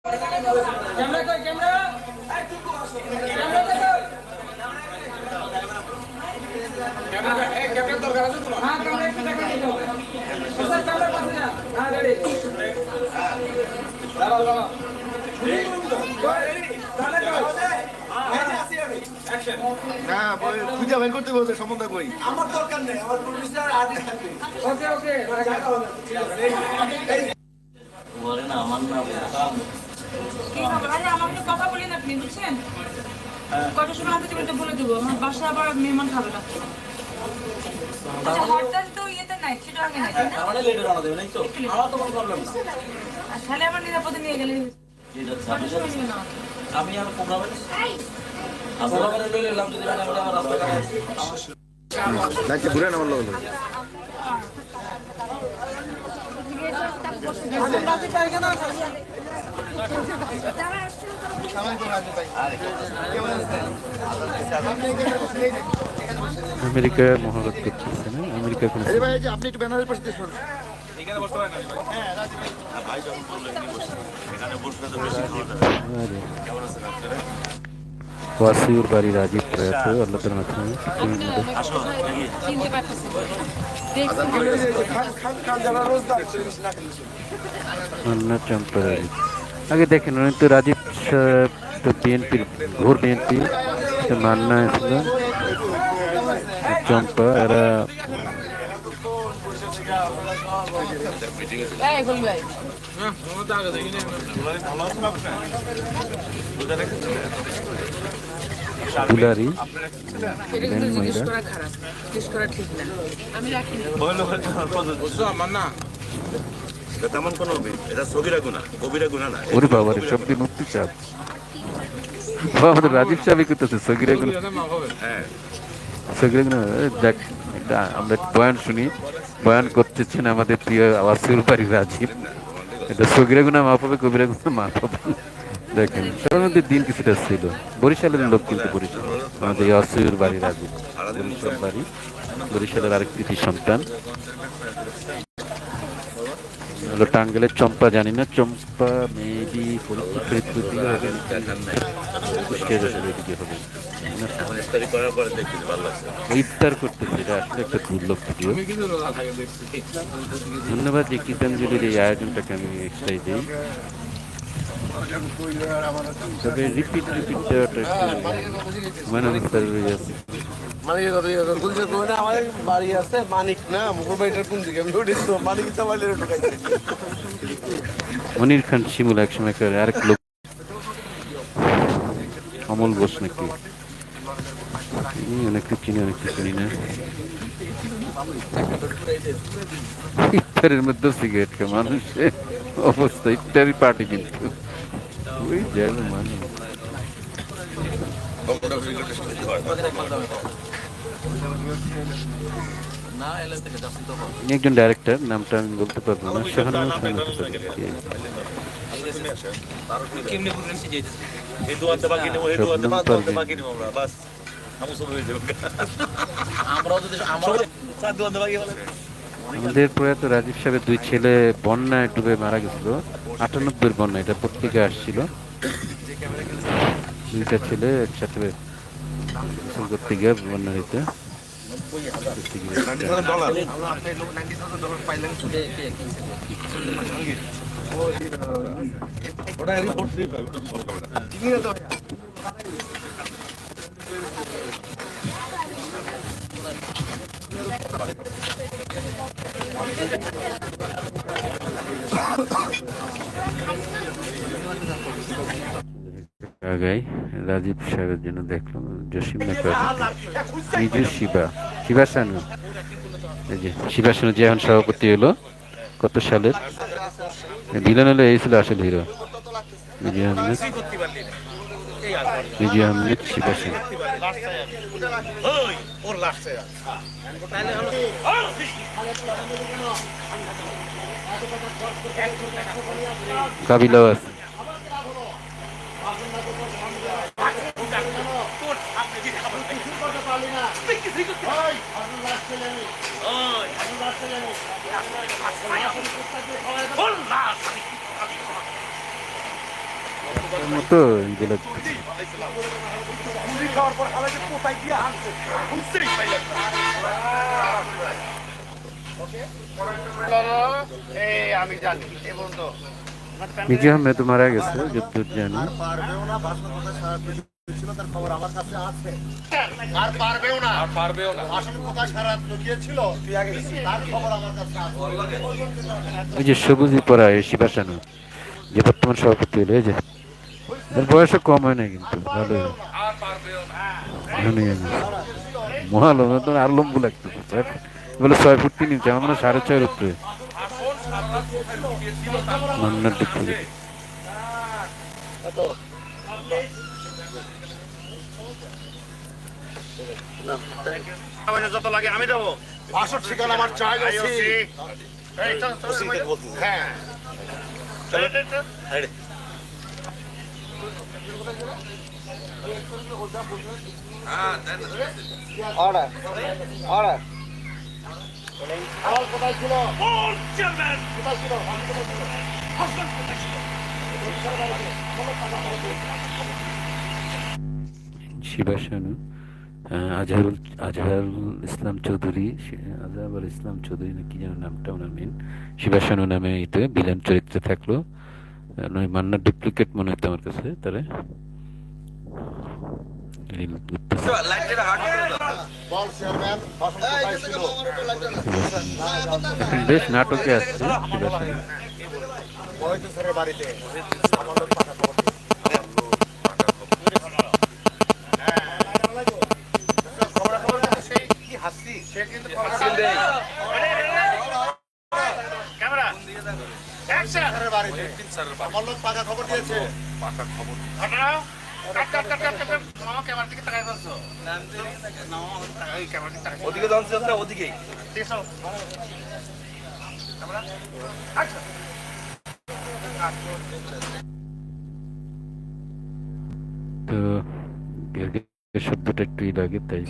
Camera কই camera camera এই camera দরকার আছে তোমার হ্যাঁ ক্যামেরা একটু দেখা দিতে হবে স্যার ক্যামেরা পাশে যান হ্যাঁ রেডি দাঁড়াও দাঁড়াও না খুঁজে বের করতে বলছে সম্বন্ধ কই আমার দরকার নেই আমার প্রডিউসার আর্টিস্ট থাকবে ওকে ওকে বলে না আমার না কি খবর? আরে আমাকে কথা বলি না আপনি বুঝছেন? কটার সময় হাতে টেবিলটা বলে দেবো আমার বাসায় আবার মেহমান খাবে না। আচ্ছা হরতাল তো ইয়েতে নাই সেটা আগে নাই তাই না? আমাদের লেটে জানা দেবে নাই তো আমার তো কোনো প্রবলেম না আর তাহলে আমার নিরাপদে নিয়ে গেলে যেটা কটার সময় নেবে না? আমি আর প্রোগ্রামে প্রোগ্রামে লই এলাম যদি আমি আমার রাস্তায় লাইটটা ঘুরে না আমার লোক আমেরিকা মহারত করতেছে না আমেরিকা কোনো ভাই এই যে আপনি একটু ব্যানারের পাশে দেখুন ওয়াসিউর বাড়ি রাজীব প্রয়াত আল্লাহ তার মাধ্যমে চিনতে পারতেছি মান্না টেম্পোরারি আগে দেখেন উনি তো রাজীব সাহেব তো বিএনপির ঘোর বিএনপি মান্না ছিল চম্পা এরা দুলারি তেমন কোনো এটা সগিরা গুণা কবিরা গুণা না ওরে বাবা রে সব দিন মুক্তি চাপ আমাদের রাজীব সাহেব করতেছে সগিরা গুলো হ্যাঁ সগিরা গুলো দেখ এটা আমরা বয়ান শুনি বয়ান করতেছেন আমাদের প্রিয় ওয়াসিউর বাড়ি রাজীব এটা সগিরা গুনা মাফ হবে কবিরা গুনা মাফ হবে দেখেন সবার মধ্যে দিন কিছুটা ছিল বরিশালের লোক কিন্তু বরিশাল আমাদের ওয়াসিউর বাড়ি রাজীব বরিশাল বাড়ি বরিশালের আরেক কৃতি সন্তান হলো টাঙ্গাইলের চম্পা জানি না চম্পা মেবি ফরিদপুর দিকে হবে দিকে হবে ইফতার করতেছে এটা আসলে একটা দুর্লভ ভিডিও ধন্যবাদ যে গীতাঞ্জলির এই আয়োজনটাকে আমি এক্সট্রাই দিই তবে রিপিট দেওয়াটা একটু মানে আমাদের বাড়ি আছে মানিক না মুখবাইটার কোন দিকে আমি উঠেছি তো মানিক চাবাইলের ঢুকাইছে মনির খান শিমুল একসময় আরেক লোক অমল বোস নাকি অনেকটা চিনি অনেকটা চিনি না ইফতারের মধ্যে সিগারেট খা মানুষের অবস্থা ইফতারি পার্টি কিন্তু ওই জায়গা মানুষ একজন ডাইরেক্টর নামটা আমি বলতে পারবো না শাহানুর আমাদের প্রয়াত রাজীব সাহেবের দুই ছেলে বন্যায় ডুবে মারা গেছিল 98 বন্যা এটা পত্রিকায় আসছিল দুইটা ছেলে একসাথে করতে গিয়ে বন্যারিতে আগাই রাজীব সাহেবের জন্য দেখলাম জসিম নাকার নিজু শিবা সানু এই যে শিবা সানু যে এখন সভাপতি হলো কত সালের ভিলেন হলো এই ছিল আসল হিরো বিজয় আহমেদ শিবা সানু কাবিলাও আছে মতো এগুলো আমি জানি এ বন্ধু মির্জা আহমেদ মারা গেছে যতদূর জানি। পারবেও না ভাষণ কথা সারা পৃথিবী ছিল তার খবর আমার কাছে আছে আর পারবেও না ভাষণ কথা সারা লুকিয়েছিল তুই আগে তার খবর আমার কাছে আছে ওই যে সবুজই পরা শিবাসানু যে বর্তমান সভাপতি হলো, এই যে এর বয়সও কম হয় না কিন্তু ভালো মহালম আর লম্বু লাগতেছে বলে 6 ফুট 3 ইঞ্চি, আমার মনে হয় 6.5 উপরে। মান্নার দিক থেকে যত লাগে আমি দেবো ভাষণ ঠিকানা আমার চাই হ্যাঁ আমার কোথায় ছিল কোথায় ছিল শিবাসানু আজহারুল ইসলাম চৌধুরী, আজহারুল ইসলাম চৌধুরী না কি যেন নামটা ওনার মেন, শিবাসানু নামে এতে ভিলেন চরিত্রে থাকলো। মান্নার ডুপ্লিকেট মনে হতো আমার কাছে তারা। বল চেয়ারম্যান ভাষণ কোথায় ছিল এখন বেশ নাটকে আসছে শিবাসানু। বয়স স্যারের বাড়িতে আমার লোক পাঠা খবর সে কিন্তু ক্যামেরা স্যারের বাড়িতে আমার লোক পাকা খবর দিয়েছে পাকা খবর ওদিকে দাঁড়াচ্ছে ওদিকেই তো শব্দটা একটু লাগে তাই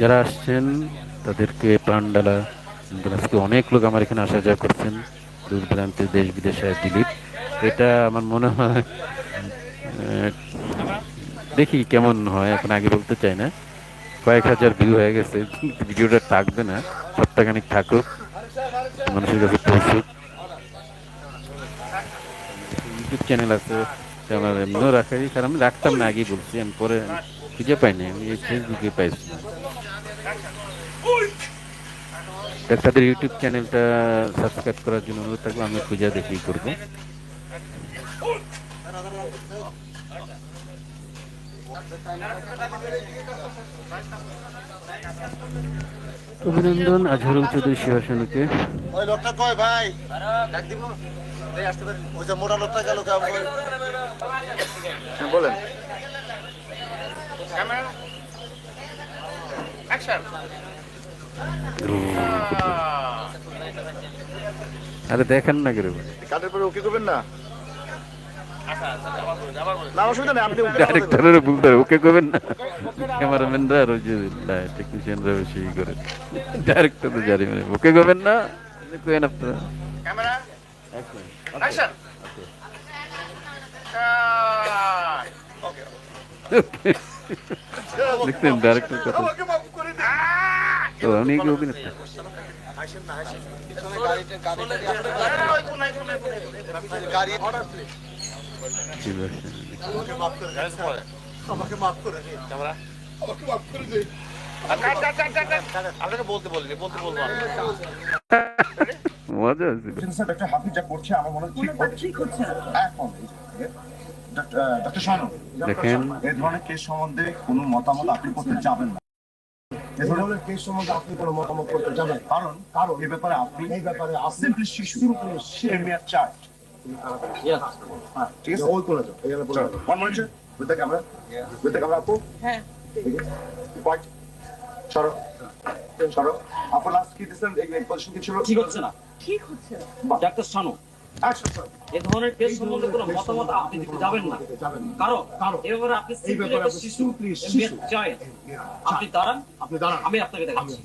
যারা আসছেন তাদেরকে প্রাণডালা। আজকে অনেক লোক আমার এখানে আসা যাওয়া করছেন দূর দূরান্তের দেশ বিদেশে। দিলীপ, এটা আমার মনে হয় দেখি কেমন হয়, এখন আগে বলতে চাই না। কয়েক হাজার ভিউ হয়ে গেছে, ভিডিওটা থাকবে না, সপ্তাহখানিক থাকুক, মানুষের কাছে পৌঁছুক। ইউটিউব চ্যানেল আছে আমার এমনিও রাখারই, কারণ আমি রাখতাম না, আগেই বলছি, আমি পরে খুঁজে পাইনি, আমি এই ফেসবুকে পাইছি। তাদের ইউটিউব চ্যানেলটা সাবস্ক্রাইব করার জন্য অনুরোধ থাকবে, আমি খুঁজে দেখি করবো। অভিনন্দন আজহারুল চৌধুরী শিবাসানুকে। ওই লোকটা কয় ভাই ডাক দিব আসতে পারি ওই যে মোটা লোকটা গেল বলেন ক্যামেরা অ্যাকশন। আরে দেখেন না করে কাটের পরে ওকে করবেন না না অসুবিধা নেই, আপনি ডাইরেক্টরের বলতে ওকে করবেন না, ক্যামেরাম্যানরা আর ওই যে টেকনিশিয়ানরা বেশি করে, ডাইরেক্টর তো জানি মানে ওকে করবেন না, কেন আপনারা ক্যামেরা অ্যাকশন। দেখছেন ডাইরেক্টর কথা তো অনেক অভিনেতা। বলতে বলিনি, বলতে বলবো মজা আছে। ডক্টর হাফিজ যা করছে আমার মনে হয় ঠিক হচ্ছে এখন। ডক্টর শানু, দেখেন এই ধরনের কেস সম্বন্ধে কোনো মতামত আপনি করতে যাবেন না। এই ধরনের কেস সম্বন্ধে আপনি কোনো মতামত করতে যাবেন, কারণ এই ব্যাপারে আপনি সিম্পলি শিশুর উপরে মেয়াদ চার্জ। ঠিক আছে, ওই করে যাও, এখানে বলে দাও। One minute with the camera, with the camera আপু। হ্যাঁ পয়েন্ট সরো সরো। আপু লাস্ট কি দিয়েছেন, এই পজিশন কি ছিল? ঠিক হচ্ছে না, ঠিক হচ্ছে না। ডাক্তার শানু, এই ধরনের কেস সম্বন্ধে কোনো মতামত আপনি দিতে যাবেন না, কারণ এবারে আপনি সিম্পলি একটা শিশু চাই। আপনি দাঁড়ান, আমি আপনাকে দেখাচ্ছি।